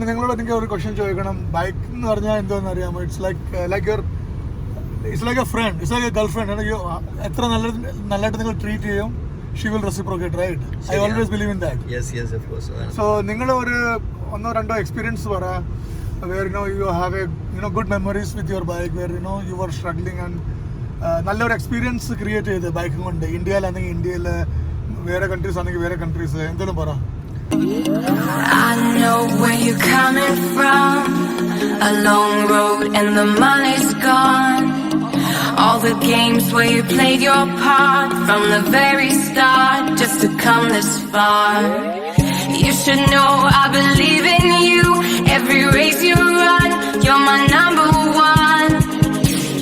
നിങ്ങളോട് എനിക്ക് ഒരു ക്വസ്റ്റ്യൻ ചോദിക്കണം. ബൈക്ക് എന്ന് പറഞ്ഞാൽ എന്താണെന്ന് അറിയാമോ? It's like a friend, it's like a girlfriend. എത്ര നല്ലതായിട്ട് നിങ്ങൾ ട്രീറ്റ് ചെയ്യും, she will reciprocate, right? I always believe in that. Yes, of course. So നിങ്ങളുടെ ഒരു ഒന്നോ രണ്ടോ എക്സ്പീരിയൻസ് പറ, where you have a good memories with your bike, where you were struggling and നല്ലൊരു എക്സ്പീരിയൻസ് ക്രിയേറ്റ് ചെയ്ത് ബൈക്കും കൊണ്ട്. ഇന്ത്യയിലാണെങ്കിൽ ഇന്ത്യയിൽ, വേറെ കൺട്രീസ് ആണെങ്കിൽ വേറെ കൺട്രീസ്, എന്തെങ്കിലും പറ. I know where you're coming from. A long road and the money's gone. All the games where you played your part from the very start just to come this far. You should know I believe in you. Every race you run, you're my number one.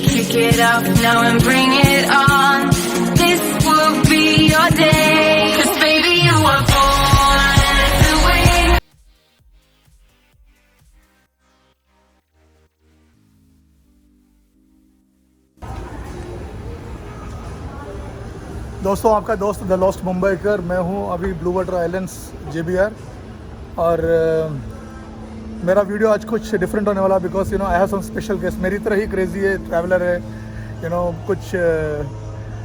Pick it up now and bring it on. This will be your day. 'Cause baby you were born to win. दोस्तों, आपका दोस्त the lost Mumbaikar, मैं हूँ अभी blue water islands JBR. और मेरा video आज कुछ डिफरेंट होने वाला, because I have some special guest. मेरी तरह ही क्रेजी है, ट्रैवलर है, कुछ.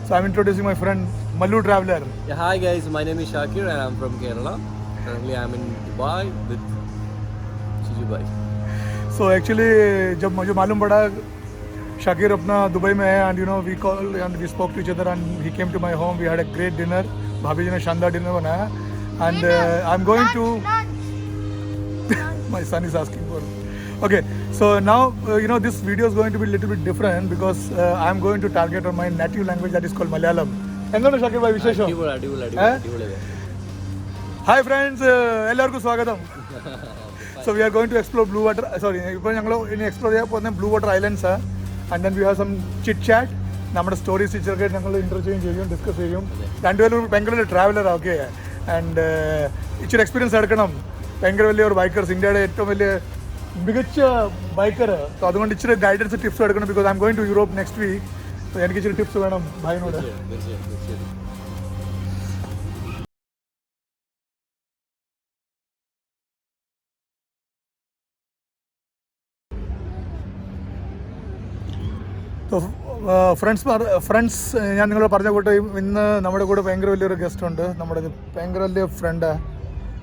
So I am introducing my friend Mallu traveller. Hi guys, my name is Shakir and I'm from Kerala. Currently I'm in Dubai with Suzuki. So actually जब मुझे मालूम पड़ा शाकिर अपना दुबई में है, and we call and we spoke to each other and he came to my home. We had a great dinner. भाभी जी ने शानदार डिनर बनाया. And I am going to my son is asking for. Okay, so now this video is going to be a little bit different because I am going to target on my native language, that is called Malayalam. എന്താണ് ഷാക്കിർ ഭായ് വിശേഷം? Hi friends, എല്ലാവർക്കും സ്വാഗതം. So we are going to explore blue water. Sorry, ഇപ്പോൾ ഞങ്ങൾ ഇനി explore ചെയ്യാൻ പോകുന്ന blue water islands. And then we have some chit chat. നമ്മുടെ സ്റ്റോറീസ് ടീച്ചർക്ക് ഞങ്ങൾ ഇന്റർവ്യൂ ചെയ്യും, ഡിസ്കസ് ചെയ്യും. രണ്ടുപേരും ഭയങ്കര ട്രാവലർ. ഓക്കെ, ആൻഡ് ഇച്ചിരി എക്സ്പീരിയൻസ് എടുക്കണം. ഭയങ്കര വലിയ ഒരു ബൈക്കേഴ്സ്, ഇന്ത്യയുടെ ഏറ്റവും വലിയ മികച്ച ബൈക്കർ. സോ അതുകൊണ്ട് ഇച്ചിരി ഗൈഡൻസ്, ടിപ്സ് എടുക്കണം. Because I am going to Europe next week. So എനിക്ക് ഇച്ചിരി ടിപ്സ് വേണം ഭായിനോട്. ഫ്രണ്ട്സ്, ഞാൻ നിങ്ങളോട് പറഞ്ഞ കൂട്ട് ഇന്ന് നമ്മുടെ കൂടെ ഭയങ്കര വലിയൊരു ഗസ്റ്റ് ഉണ്ട്. നമ്മുടെ ഭയങ്കര വലിയ friend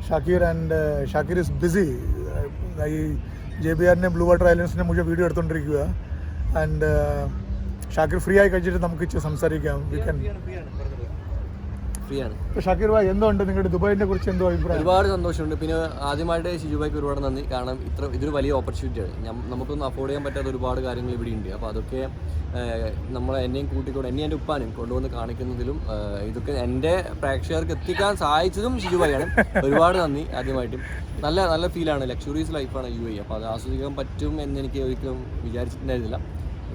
Shakir. And Shakir is busy. ഈ JBRനെ ബ്ലൂ വാട്ടർ ഐലൻഡ്സിനെ മുഴുവൻ വീഡിയോ എടുത്തുകൊണ്ടിരിക്കുക. ആൻഡ് ഷാക്കിർ ഫ്രീ ആയി കഴിച്ചിട്ട് നമുക്ക് ഇച്ചിരി സംസാരിക്കാം. ഷാക്കിർ ഭായ്, എന്തുകൊണ്ട് നിങ്ങളുടെ ദുബായിനെ കുറിച്ച് എന്തോ അഭിപ്രായം? ഒരുപാട് സന്തോഷമുണ്ട്. പിന്നെ ആദ്യമായിട്ട് ഷിജുബായിക്ക് ഒരുപാട് നന്ദി. കാരണം ഇതൊരു വലിയ ഓപ്പർച്യൂണിറ്റിയാണ്. നമുക്കൊന്നും അഫോർഡ് ചെയ്യാൻ പറ്റാത്ത ഒരുപാട് കാര്യങ്ങൾ ഇവിടെ ഉണ്ട്. അപ്പോൾ അതൊക്കെ എന്നെയും കൂട്ടിക്കൊണ്ട്, എന്നെ എൻ്റെ ഉപ്പാനും കൊണ്ടുവന്ന് കാണിക്കുന്നതിലും ഇതൊക്കെ എൻ്റെ പ്രേക്ഷകർക്ക് എത്തിക്കാൻ സഹായിച്ചതും ഷിജുബായിയാണ്. ഒരുപാട് നന്ദി. ആദ്യമായിട്ടും നല്ല ഫീലാണ്. ലക്ഷറീസ് ലൈഫാണ് UAE. അപ്പോൾ അത് ആസ്വദിക്കാൻ പറ്റും എന്ന് എനിക്ക് ഒരിക്കലും വിചാരിച്ചിട്ടുണ്ടായിരുന്നില്ല.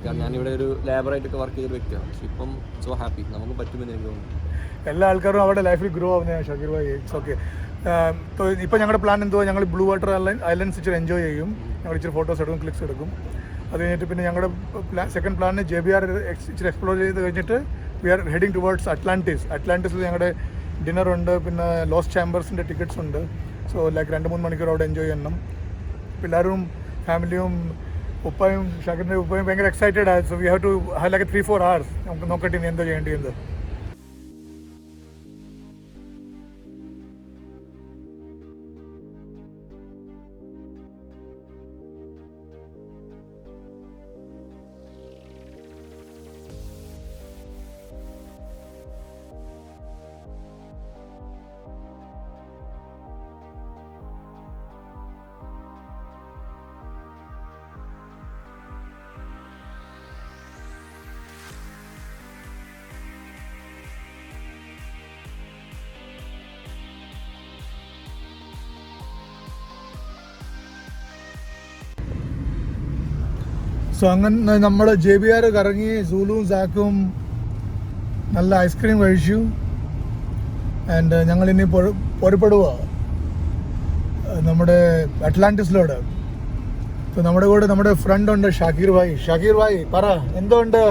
കാരണം ഞാനിവിടെ ഒരു ലേബറായിട്ടൊക്കെ വർക്ക് ചെയ്തൊരു വ്യക്തിയാണ്. പക്ഷേ ഇപ്പം സോ ഹാപ്പി, നമുക്ക് പറ്റുമെന്ന് എനിക്ക് തോന്നുന്നു. എല്ലാ ആൾക്കാരും അവരുടെ ലൈഫിൽ ഗ്രോ ആവുന്നതാണ് ഷാക്കിർ ഭായ്. It's okay. ഇപ്പോൾ ഞങ്ങളുടെ പ്ലാൻ എന്തുവാ, ഞങ്ങൾ ബ്ലൂ വാട്ടർ ഐലൻഡ്സ് ഇച്ചിരി എൻജോയ് ചെയ്യും. ഞങ്ങൾ ഇച്ചിരി ഫോട്ടോസ് എടുക്കും, ക്ലിക്സ് എടുക്കും. അത് കഴിഞ്ഞിട്ട് പിന്നെ ഞങ്ങളുടെ സെക്കൻഡ് പ്ലാനിന് JBR ഇച്ചിരി എക്സ്പ്ലോർ ചെയ്ത് കഴിഞ്ഞിട്ട് we are heading towards Atlantis. അറ്റ്ലാന്റിസിൽ ഞങ്ങളുടെ ഡിന്നറുണ്ട്, പിന്നെ ലോസ്റ്റ് ചാമ്പേഴ്സിൻ്റെ ടിക്കറ്റ്സ് ഉണ്ട്. സോ ലൈക്ക് 2-3 മണിക്കൂർ അവിടെ എൻജോയ് ചെയ്യണം. പിള്ളേരും ഫാമിലിയും ഉപ്പയും ഷാക്കിറിൻ്റെ ഉപ്പയും ഭയങ്കര എക്സൈറ്റഡ് ആയി. So we have to have like 3-4 hours. നമുക്ക് നോക്കട്ടെ ഇനി എന്തോ ചെയ്യേണ്ടത്. സോ അങ്ങനെ നമ്മൾ JBR കറങ്ങി, സൂലുവും സാക്കും നല്ല ഐസ്ക്രീം കഴിച്ചു. ആൻഡ് ഞങ്ങളിനി പുറപ്പെടുക നമ്മുടെ അറ്റ്ലാന്റിസിലോട്ട്. സോ നമ്മുടെ കൂടെ നമ്മുടെ ഫ്രണ്ട് ഉണ്ട് ഷാക്കിർ ഭായ്. ഷാക്കിർ ഭായ് പറ, എന്തുകൊണ്ട്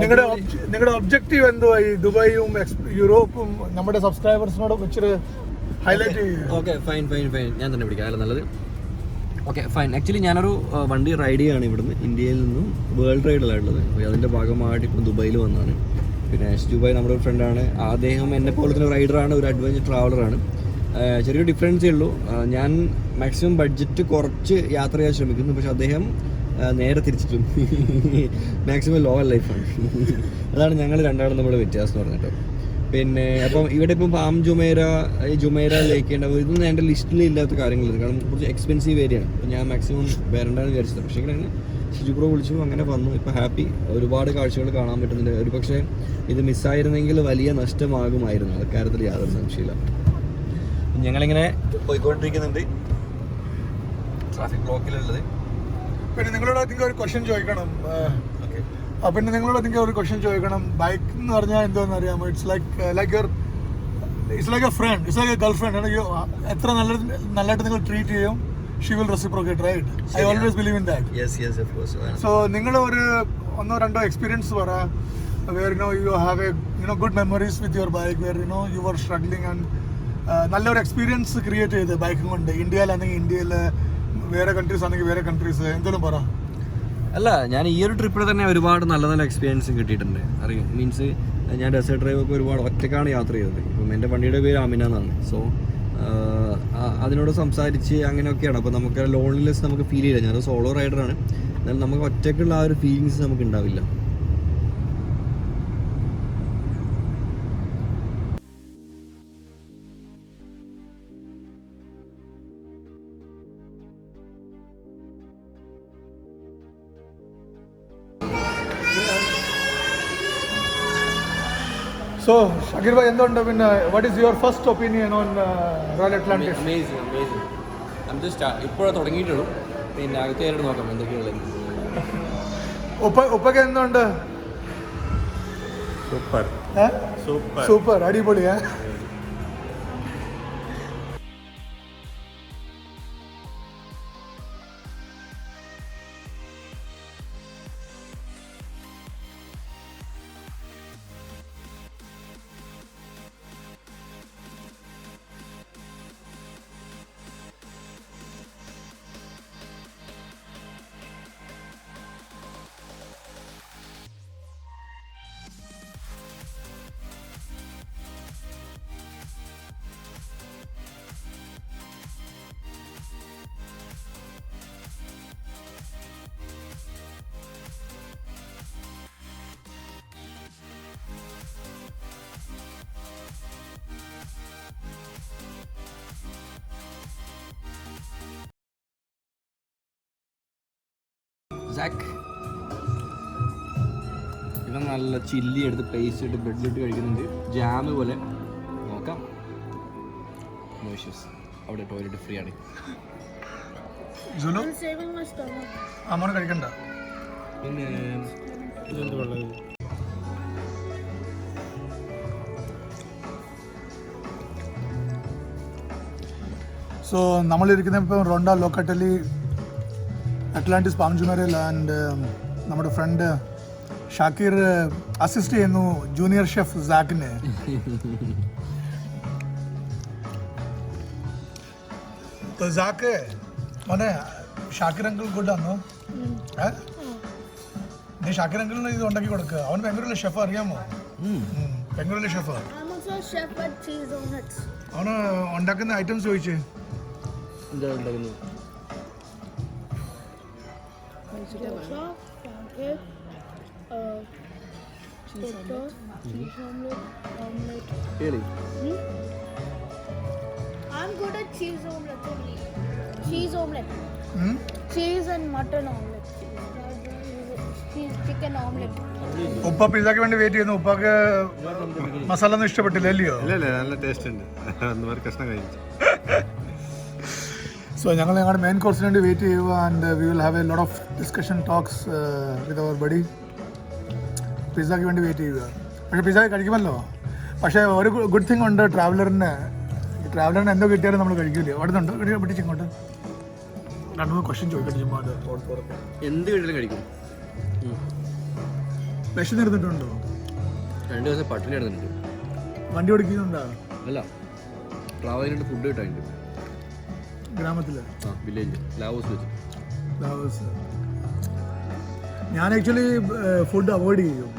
നിങ്ങളുടെ ഒബ്ജക്റ്റീവ് എന്തോ ഈ ദുബായും യൂറോപ്പും നമ്മുടെ സബ്സ്ക്രൈബേഴ്സിനോട് ഇച്ചിരി ഹൈലൈറ്റ് ചെയ്യും? Okay, fine. ഞാൻ തന്നെ പിടിക്കാം. നല്ലത്. Okay fine. ആക്ച്വലി ഞാനൊരു വണ്ടി റൈഡ് ചെയ്യുകയാണ് ഇവിടുന്ന്, ഇന്ത്യയിൽ നിന്നും വേൾഡ് റൈഡിലാണുള്ളത്. അപ്പോൾ അതിൻ്റെ ഭാഗമായിട്ട് ഇപ്പോൾ ദുബായിൽ വന്നതാണ്. പിന്നെ ഷിജുഭായ് നമ്മുടെ ഒരു ഫ്രണ്ടാണ്. അദ്ദേഹം എന്നെ പോലെ തന്നെ റൈഡറാണ്, ഒരു അഡ്വഞ്ചർ ട്രാവലറാണ്. ചെറിയൊരു ഡിഫറൻസേ ഉള്ളൂ. ഞാൻ മാക്സിമം ബഡ്ജറ്റ് കുറച്ച് യാത്ര ചെയ്യാൻ ശ്രമിക്കുന്നു, പക്ഷെ അദ്ദേഹം നേരെ തിരിച്ചിട്ടും മാക്സിമം ലോവർ ലൈഫാണ്. അതാണ് ഞങ്ങൾ രണ്ടാളും നമ്മുടെ വ്യത്യാസം എന്ന് പറഞ്ഞിട്ട്. പിന്നെ അപ്പം ഇവിടെ ഇപ്പം പാം ജുമേര ലേക്ക് ഉണ്ടാവും, ഇതൊന്നും എൻ്റെ ലിസ്റ്റിൽ ഇല്ലാത്ത കാര്യങ്ങളാണ്. കാരണം കുറച്ച് എക്സ്പെൻസീവ് ഏരിയയാണ്. അപ്പോൾ ഞാൻ മാക്സിമം വരണ്ടാന്ന് വിചാരിച്ചത്. പക്ഷേ ഇങ്ങനെ ഷിജു ബ്രോ വിളിച്ചു, അങ്ങനെ വന്നു. ഇപ്പോൾ ഹാപ്പി, ഒരുപാട് കാഴ്ചകൾ കാണാൻ പറ്റുന്നുണ്ട്. ഒരു പക്ഷേ ഇത് മിസ്സായിരുന്നെങ്കിൽ വലിയ നഷ്ടമാകുമായിരുന്നു, അക്കാര്യത്തിൽ യാതൊരു സംശയമില്ല. ഞങ്ങളിങ്ങനെ പോയിക്കൊണ്ടിരിക്കുന്നുണ്ട്, ട്രാഫിക് ബ്ലോക്കിലുള്ളത്. പിന്നെ നിങ്ങളോട് എനിക്ക് ഒരു ക്വസ്റ്റ്യൻ ചോദിക്കണം. പിന്നെ നിങ്ങളോട് എനിക്ക് ഒരു ക്വസ്റ്റ്യൻ ചോദിക്കണം. ബൈക്ക് എന്ന് പറഞ്ഞാൽ എന്തോന്ന് അറിയാമോ? It's like a friend, it's like a girlfriend. എത്ര നല്ലതായിട്ട് നിങ്ങൾ ട്രീറ്റ് ചെയ്യും, she will reciprocate, right? I always believe in that. So നിങ്ങൾ ഒരു 1-2 എക്സ്പീരിയൻസ് പറ, where you have a good memories with your bike, where you were struggling and നല്ലൊരു experience create ചെയ്ത് ബൈക്കും കൊണ്ട്. ഇന്ത്യയിലാണെങ്കിൽ ഇന്ത്യയിൽ, വേറെ കൺട്രീസ് ആണെങ്കിൽ വേറെ കൺട്രീസ്, എന്തെങ്കിലും പറ. അല്ല, ഞാൻ ഈ ഒരു ട്രിപ്പിൽ തന്നെ ഒരുപാട് നല്ല നല്ല എക്സ്പീരിയൻസ് കിട്ടിയിട്ടുണ്ട്. അറിയാം, മീൻസ് ഞാൻ ഡെസേർട്ട് ഡ്രൈവ് ഒക്കെ ഒരുപാട് ഒറ്റക്കാണ് യാത്ര ചെയ്തത്. ഇപ്പം എൻ്റെ വണ്ടിയുടെ പേര് അമിന എന്നാണ്. സോ അതിനോട് സംസാരിച്ച് അങ്ങനെയൊക്കെയാണ്. അപ്പോൾ നമുക്ക് ലോൺലിനെസ് നമുക്ക് ഫീൽ ചെയ്യില്ല. ഞാനൊരു സോളോ റൈഡറാണ്, എന്നാൽ നമുക്ക് ഒറ്റയ്ക്കുള്ള ആ ഒരു ഫീലിങ്സ് നമുക്ക് ഉണ്ടാവില്ല. So, Shakir bhai, എന്തുണ്ട് പിന്നെ? What is your first opinion on Royal Atlantis? Amazing. I'm just ഇപ്പോഴാണ് തുടങ്ങിയിട്ടുള്ളൂ. പിന്നെ അകത്ത് കയറി നോക്കാം എന്തൊക്കെയുള്ളത്. ഉപ്പൊക്കെ എന്തുണ്ട്? സൂപ്പർ, അടിപൊളിയാ. ഇവൻ നല്ല ചില്ലി എടുത്ത് പേസ്റ്റ് ഇട്ട് ബ്രെഡിലിട്ട് കഴിക്കുന്നുണ്ട്, ജാമ് പോലെ. നോക്കാം. അവിടെ ടോയ്ലറ്റ് ഫ്രീ ആണ്. അമ്മ കഴിക്കണ്ട. പിന്നെ സോ നമ്മളിരിക്കുന്ന ഇപ്പോൾ റോണ്ട ലോക്കറ്റലി അറ്റ്ലാന്റിസ് പാം ജുമേരയിൽ. ആൻഡ് നമ്മുടെ ഫ്രണ്ട് ഷാക്കിർ അസിസ്റ്റ് ചെയ്യുന്നു ജൂനിയർ ഷെഫ് സാക്കിനെ. സാക്ക് മോനെ, ഷാക്കിർ അങ്കിൾ ഗുഡ് ആണോ? നീ ഷാക്കിർ അങ്കിളിന് ഇത് ഉണ്ടാക്കി കൊടുക്കുക. അവൻ ബാംഗ്ലൂരിലെ ഷെഫ്, അറിയാമോ? ബാംഗ്ലൂരിലെ ഷെഫ്. അവന് ഉണ്ടാക്കുന്ന ഐറ്റംസ് ചോദിച്ചേ. എന്താ ഉണ്ടാക്കുന്നത്? Really? I'm good at cheese omelette only. Cheese omelette. Cheese and mutton omelette. Cheese chicken omelette. ഉപ്പ പിസ്സക്ക് വേണ്ടി വെയിറ്റ് ചെയ്യുന്നു. ഉപ്പാക്ക് മസാല ഒന്നും ഇഷ്ടപ്പെട്ടില്ല, അല്ലയോ? ഇല്ല, നല്ല ടേസ്റ്റ് ഉണ്ട്. കഷ്ണം കഴിച്ചു. സോ ഞങ്ങൾ ഞങ്ങളുടെ മെയിൻ കോഴ്സിന് വേണ്ടി വെയിറ്റ് ചെയ്യുക. And we will have a lot of discussion talks with our buddy. പിസ്സയ്ക്ക് വേണ്ടി വെയിറ്റ് ചെയ്യുക. പക്ഷേ പിസ്സ കഴിക്കുമല്ലോ. പക്ഷേ ഒരു ഗുഡ് തിങ് ഉണ്ട്, ട്രാവലറിന് എന്തോ കിട്ടിയാലും നമ്മൾ കഴിക്കില്ല. അവിടെ നിന്നുണ്ട് പിടിച്ച് ഇങ്ങോട്ട് 2-3 ക്വസ്റ്റ്യൻ ചോദിക്കട്ടെ. ചുമ്മാ എന്ത് വീട്ടിലും കഴിക്കും. വിഷം ഇരുന്നിട്ടുണ്ടോ? 2 ദിവസം പട്ടിണി എടുത്തിട്ടുണ്ട്. വണ്ടി ഓടിക്കുന്നുണ്ടോ? അല്ല, ട്രാവലിനുണ്ട്, ഫുഡ് കിട്ടാനുണ്ട്. ഗ്രാമത്തിൽ വില്ലേജ് ലാവോസ് വെച്ച്. ഞാൻ ആക്ച്വലി ഫുഡ് അവോയ്ഡ് ചെയ്യും.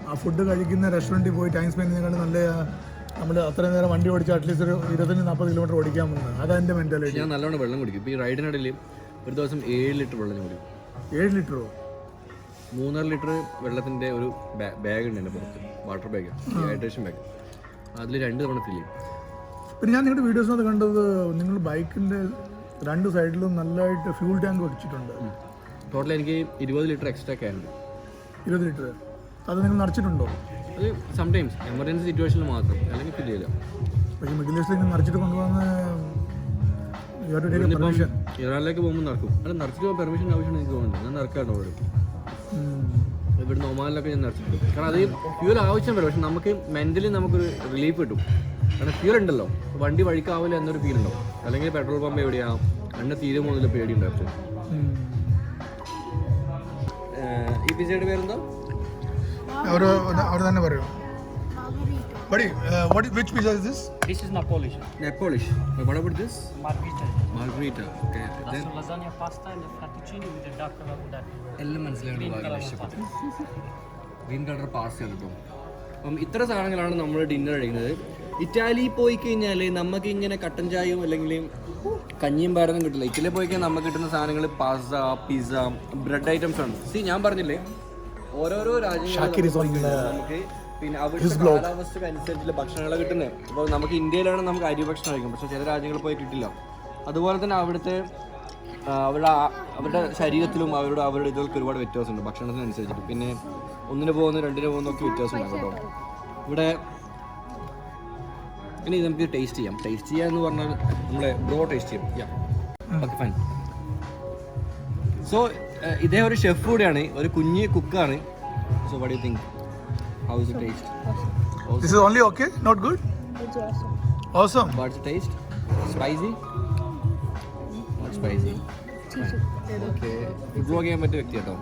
ആ ഫുഡ് കഴിക്കുന്ന റെസ്റ്റോറൻറ്റിൽ പോയി ടൈം സ്പെൻഡ് ചെയ്യുന്നതിനേക്കാൾ നല്ല നമ്മൾ അത്രയും നേരം വണ്ടി ഓടിച്ച് അറ്റ്ലീസ്റ്റ് ഒരു 25-40 കിലോമീറ്റർ ഓടിക്കാൻ പോകുന്നത്. അതാണ് എൻ്റെ മെൻറ്റാലിറ്റി. ഞാൻ നല്ലോണം വെള്ളം കുടിക്കും. ഇപ്പോൾ ഈ റൈഡിനിടയിൽ ഒരു ദിവസം 7 ലിറ്റർ വെള്ളം കുടിക്കും. 7 ലിറ്ററോ? 3.5 ലിറ്റർ വെള്ളത്തിൻ്റെ ഒരു ബാഗ് ഉണ്ട് എൻ്റെ പുറത്ത്, വാട്ടർ ബാഗ്, ഹൈഡ്രേഷൻ ബാഗ്. അതിൽ 2 തവണ ഫില്ല് ചെയ്യും. പിന്നെ ഞാൻ നിങ്ങളുടെ വീഡിയോസിനകത്ത് കണ്ടത് നിങ്ങൾ ബൈക്കിൻ്റെ 2 സൈഡിലും നല്ലതായിട്ട് ഫ്യൂൾ ടാങ്ക് വെച്ചിട്ടുണ്ട്. ടോട്ടൽ എനിക്ക് 20 ലിറ്റർ എക്സ്ട്രാ ക്യാനുണ്ട്. 20 ലിറ്റർ അത് നിങ്ങൾ നിറച്ചിട്ടുണ്ടോ? അത് സംടൈംസ് എമർജൻസി സിറ്റുവേഷനിൽ മാത്രം, അല്ലെങ്കിൽ ഫില്ല് ചെയ്യില്ല. പക്ഷേ മിഡിൽ ഈസ്റ്റിലേക്ക് നിറച്ചിട്ട് കൊണ്ടുപോകുന്ന ഇറാനിലേക്ക് പോകുമ്പോൾ നടക്കും. അത് നിറച്ചിട്ട് പോകാൻ പെർമിഷൻ ആവശ്യമാണ് എനിക്ക് തോന്നുന്നത്. ഞാൻ നിറക്കാറുണ്ട് അവിടെ. ഇവിടുന്ന് ഒമാനിലൊക്കെ ഞാൻ നിറച്ചിട്ടുണ്ട്. കാരണം അത് ഫ്യൂൽ ആവശ്യം വരും. പക്ഷെ നമുക്ക് മെൻ്റലി നമുക്കൊരു റിലീഫ് കിട്ടും. കാരണം ഫ്യൂൽ ഉണ്ടല്ലോ, വണ്ടി വഴിക്കാവില്ല എന്നൊരു ഫീൽ ഉണ്ടാവും. അല്ലെങ്കിൽ പെട്രോൾ പമ്പ് എവിടെയാണ്, എണ്ണ തീരെ മുതൽ പേടിയുണ്ടാവും. ഈ പിസയുടെ പേരെന്താ? അവർ തന്നെ പറയും. Buddy, which pizza is this? This is Napolish. Napolish. What about this? Margherita. Margherita. Okay. That's the lasagna pasta and the fettuccine with the dark color of that. എല്ലാം മനസ്സിലാവുന്ന ഭാഗ്യം ഇഷ്ടപ്പെട്ടു. ഗ്രീൻ കളർ പാസ് കേട്ടോ. അപ്പം ഇത്ര സാധനങ്ങളാണ് നമ്മൾ dinner കഴിക്കുന്നത്. ഇറ്റാലിയിൽ പോയി കഴിഞ്ഞാൽ നമുക്ക് ഇങ്ങനെ കട്ടൻ ചായയും അല്ലെങ്കിൽ കഞ്ഞിയും പാരൊന്നും കിട്ടില്ല. ഇറ്റലിയിൽ പോയി കഴിഞ്ഞാൽ നമുക്ക് കിട്ടുന്ന സാധനങ്ങൾ പാസ്ത, പിസ്സ, ബ്രെഡ് ഐറ്റംസ് ആണ്. ഞാൻ പറഞ്ഞില്ലേ, ഓരോരോ രാജ്യങ്ങളിൽ നമുക്ക് പിന്നെ അവിടുത്തെ കാലാവസ്ഥക്ക് അനുസരിച്ചുള്ള ഭക്ഷണങ്ങൾ കിട്ടുന്നത്. അപ്പോൾ നമുക്ക് ഇന്ത്യയിലാണ് നമുക്ക് അരി ഭക്ഷണം കഴിക്കും, പക്ഷേ ചില രാജ്യങ്ങളിൽ പോയി കിട്ടില്ല. അതുപോലെ തന്നെ അവിടുത്തെ അവരുടെ ശരീരത്തിലും അവരുടെ ഇതൊക്കെ ഒരുപാട് വ്യത്യാസമുണ്ട് ഭക്ഷണത്തിനനുസരിച്ചിട്ട്. പിന്നെ 1 പോകുന്ന 2 പോകുന്നൊക്കെ വ്യത്യാസമുണ്ട് കേട്ടോ ഇവിടെ. ഇനി നമുക്ക് ടേസ്റ്റ് ചെയ്യാം. ടേസ്റ്റ് ചെയ്യുക എന്ന് പറഞ്ഞാൽ നമ്മളെ ബ്രോ ടേസ്റ്റ് ചെയ്യും. Okay fine. സോ ഇതേ ഒരു ഷെഫ് കൂടെയാണ്, ഒരു കുഞ്ഞ് കുക്കാണ്. So what you think? How is the taste? This is only okay, not good? It's awesome. Awesome. What's the taste? Spicy? Not spicy. Okay. Vlog ചെയ്യാൻ പറ്റിയ വ്യക്തി കേട്ടോ.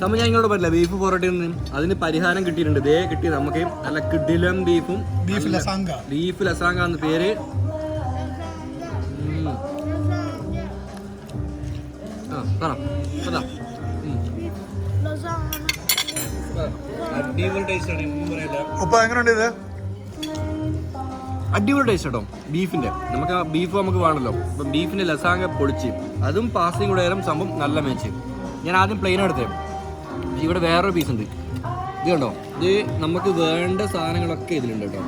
സമയം ഞാൻ ഇങ്ങോട്ട് പറ്റില്ല. ബീഫ് പൊറോട്ടയിൽ നിന്ന് അതിന് പരിഹാരം കിട്ടിയിട്ടുണ്ട്. ഇതേ കിട്ടി നമുക്ക് നല്ല കിടിലം ബീഫും. ബീഫ് ലസാങ്ക എന്ന പേര്. അടിപൊളി ടേസ്റ്റ് ആണ്, ഒന്നും പറയില്ല. എങ്ങനെയുണ്ട് ഇത്? അടിപൊളി ടേസ്റ്റ് കേട്ടോ ബീഫിന്റെ. നമുക്ക് ആ ബീഫ് നമുക്ക് വേണമല്ലോ. അപ്പം ബീഫിന്റെ ലസാങ്ക പൊടിച്ച് അതും പാസ്തയും കൂടെ ആയാലും സംഭവം നല്ല മേച്ച്. ഞാൻ ആദ്യം പ്ലെയിൻ എടുത്തേ. ഇവിടെ വേറൊരു പീസ് ഉണ്ട്. ഇത് കണ്ടോ, ഇത് നമുക്ക് വേണ്ട സാധനങ്ങളൊക്കെ ഇതിലുണ്ട് കേട്ടോ.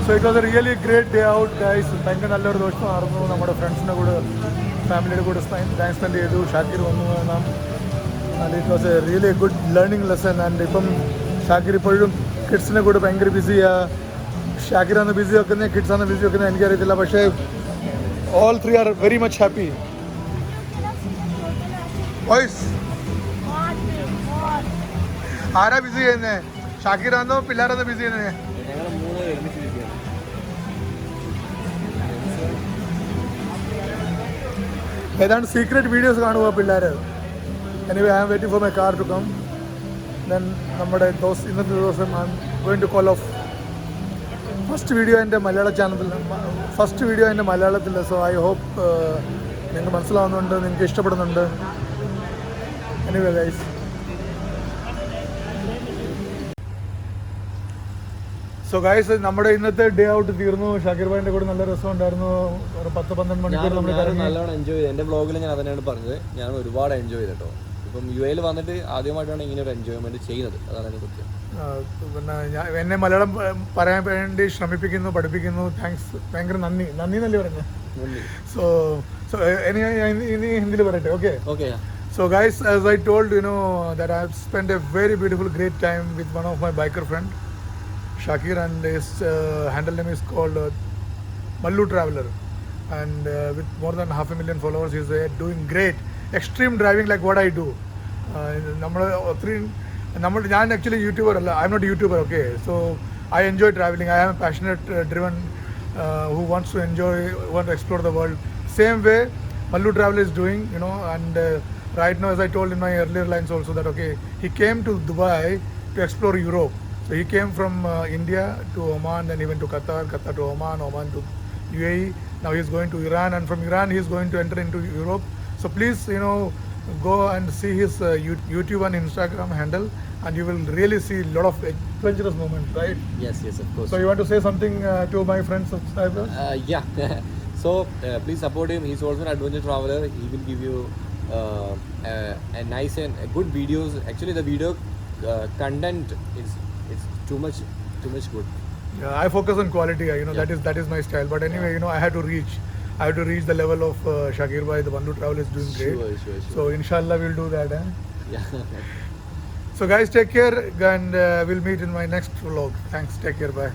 So it was a really great day out, guys. ഭയങ്കര നല്ലൊരു ദിവസമായിരുന്നു. നമ്മുടെ ഫ്രണ്ട്സിൻ്റെ കൂടെ ഫാമിലിയുടെ കൂടെ ടൈം സ്പെൻഡ് ചെയ്തു. ഷാക്കിർ വന്നു നാം. And it was A really good learning lesson. And ഇപ്പം ഷാക്കിർ ഇപ്പോഴും കിഡ്സിനെ കൂടെ ഭയങ്കര ബിസിയാണ്. ഷാക്കിറാണ് ബിസി വെക്കുന്നത്, കിഡ്സാണ് ബിസി വെക്കുന്നത് എനിക്കറിയത്തില്ല. പക്ഷേ all 3 are very much happy. Voice ആരാ ബിസി ചെയ്യുന്നത്? ഷാക്കിറാണോ പിള്ളേരാണോ ബിസി ചെയ്യുന്നത്? ഏതാണ്ട് സീക്രട്ട് വീഡിയോസ് കാണുക പിള്ളേർ. Anyway I am waiting for my car to come. Then നമ്മുടെ ഇന്നത്തെ ദിവസം I am going to call off first video എൻ്റെ മലയാളത്തിൽ. സോ ഐ ഹോപ്പ് നിങ്ങൾക്ക് മനസ്സിലാവുന്നുണ്ട്, നിങ്ങൾക്ക് ഇഷ്ടപ്പെടുന്നുണ്ട്. എനിവേ ഗൈസ്, സോ ഗൈസ് നമ്മുടെ ഇന്നത്തെ ഡേ ഔട്ട് തീർന്നു. ഷാക്കിർ ഭായിൻ്റെ കൂടെ നല്ല രസമുണ്ടായിരുന്നു. ഒരു 10-12 മണിക്കൂർ നമ്മൾ നല്ലോണം എൻജോയ് ചെയ്തു. എൻ്റെ വ്ളോഗിൽ ഞാൻ അതന്നെയാണ് പറഞ്ഞത്. ഞാൻ ഒരുപാട് എൻജോയ് ചെയ്തു കേട്ടോ. ഇപ്പം UAE വന്നിട്ട് ആദ്യമായിട്ടാണ് ഇങ്ങനെ ഒരു എൻജോയ്മെന്റ് ചെയ്യുന്നത്. അതാണ് അതിനെ കുറിച്ച്. പിന്നെ എന്നെ മലയാളം പറയാൻ വേണ്ടി ശ്രമിപ്പിക്കുന്നു, പഠിപ്പിക്കുന്നു. താങ്ക്സ്, ഭയങ്കര നന്ദി എന്നല്ലേ പറയുന്നത്. സോ ഇനി ഹിന്ദിയിൽ പറയട്ടെ. Okay. So guys, as I told, that I've spent a very beautiful, great time with one of my biker friend, Shakir, and his handle name is called Mallu Traveler. And with more than 500,000 followers, he's doing great. Extreme driving like what I do. I'm actually YouTuber. I'm not a YouTuber, okay? So I enjoy traveling. I am a passionate, driven, who wants to enjoy, want to explore the world. Same way, Mallu Traveler is doing, and right now, as I told in my earlier lines also, that okay, he came to Dubai to explore Europe. So he came from India to Oman, then he went to Qatar, Qatar to Oman, Oman to UAE. Now he's going to Iran, and from Iran he's going to enter into Europe. So please, go and see his YouTube and Instagram handle, and you will really see a lot of adventurous moments, right? Yes, of course. So you want to say something to my friends, subscribers? Yeah. So please support him. He's also an adventure traveler. He will give you a nice and good videos. Actually, the video content is too much good. Yeah, I focus on quality. That is my style. But anyway, I had to reach the level of Shakir bhai. The Mallu Travel is doing great. Sure. So inshallah we'll do that. Yeah. So guys, take care, and we'll meet in my next vlog. Thanks. Take care. Bye.